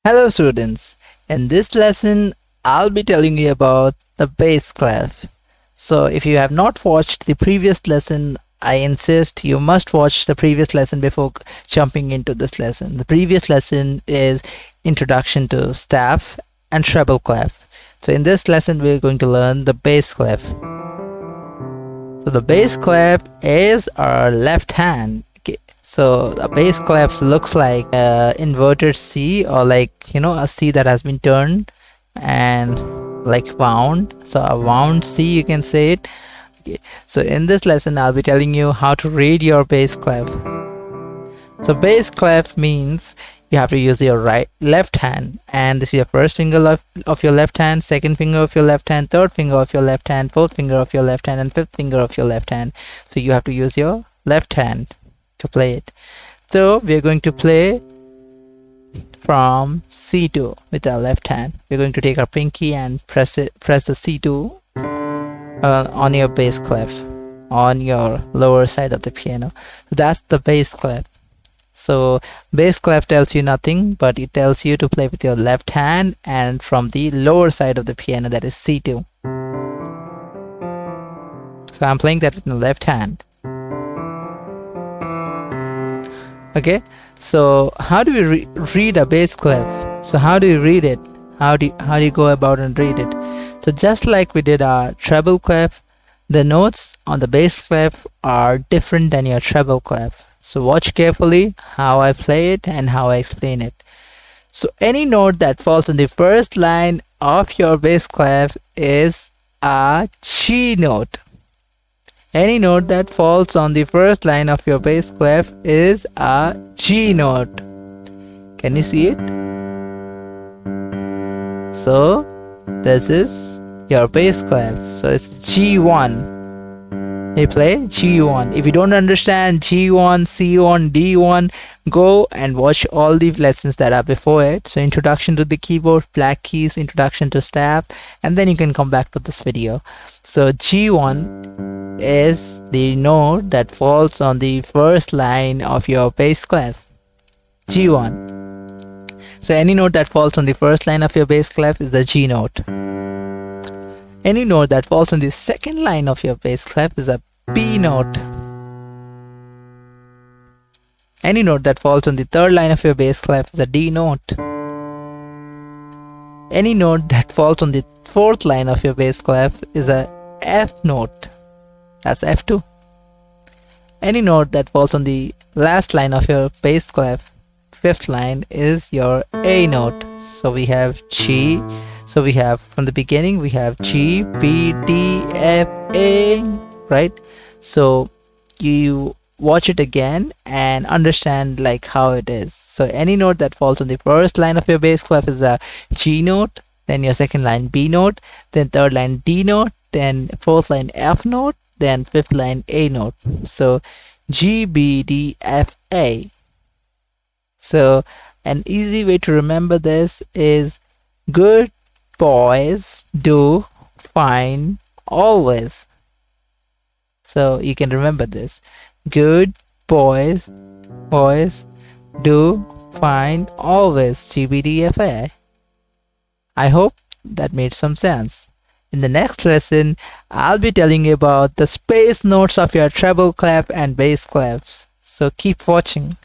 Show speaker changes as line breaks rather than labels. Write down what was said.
Hello students, in this lesson I'll be telling you about the bass clef. So if you have not watched the previous lesson, I insist you must watch the previous lesson before jumping into this lesson. The previous lesson is Introduction to Staff and Treble Clef. So in this lesson we're going to learn the bass clef. So the bass clef is our left hand. So a bass clef looks like an inverted C, or a C that has been turned and like wound. So a wound C, you can say it. Okay. So in this lesson I'll be telling you how to read your bass clef. So bass clef means you have to use your left hand, and this is your first finger of your left hand, second finger of your left hand, third finger of your left hand, fourth finger of your left hand, and fifth finger of your left hand. So you have to use your left hand to play it. So we're going to play from C2 with our left hand. We're going to take our pinky and press the C2 on your bass clef, on your lower side of the piano. So that's the bass clef. So bass clef tells you nothing, but it tells you to play with your left hand and from the lower side of the piano, that is C2. So I'm playing that with my left hand. Okay, so how do we read a bass clef? So how do you read it? How do you go about and read it? So just like we did our treble clef, the notes on the bass clef are different than your treble clef. So watch carefully how I play it and how I explain it. So any note that falls on the first line of your bass clef is a G note. Any note that falls on the first line of your bass clef is a G note. Can you see it? So this is your bass clef. So it's G1. You play G1. If you don't understand G1, C1, D1, go and watch all the lessons that are before it. So introduction to the keyboard, black keys, introduction to staff, and then you can come back to this video. So G1 is the note that falls on the first line of your bass clef. G1. So any note that falls on the first line of your bass clef is the G note. Any note that falls on the second line of your bass clef is a B note. Any note that falls on the third line of your bass clef is a D note. Any note that falls on the fourth line of your bass clef is a F note. That's F2. Any note that falls on the last line of your bass clef, fifth line, is your A note. So we have G. So we have, from the beginning, we have G, B, D, F, A, right? So you watch it again and understand like how it is. So any note that falls on the first line of your bass clef is a G note, then your second line B note, then third line D note, then fourth line F note, then fifth line A note. So G, B, D, F, A. So an easy way to remember this is good boys do fine always. So you can remember this. Good boys do fine always. GBDFA. I hope that made some sense. In the next lesson, I'll be telling you about the space notes of your treble clef and bass clefs. So keep watching.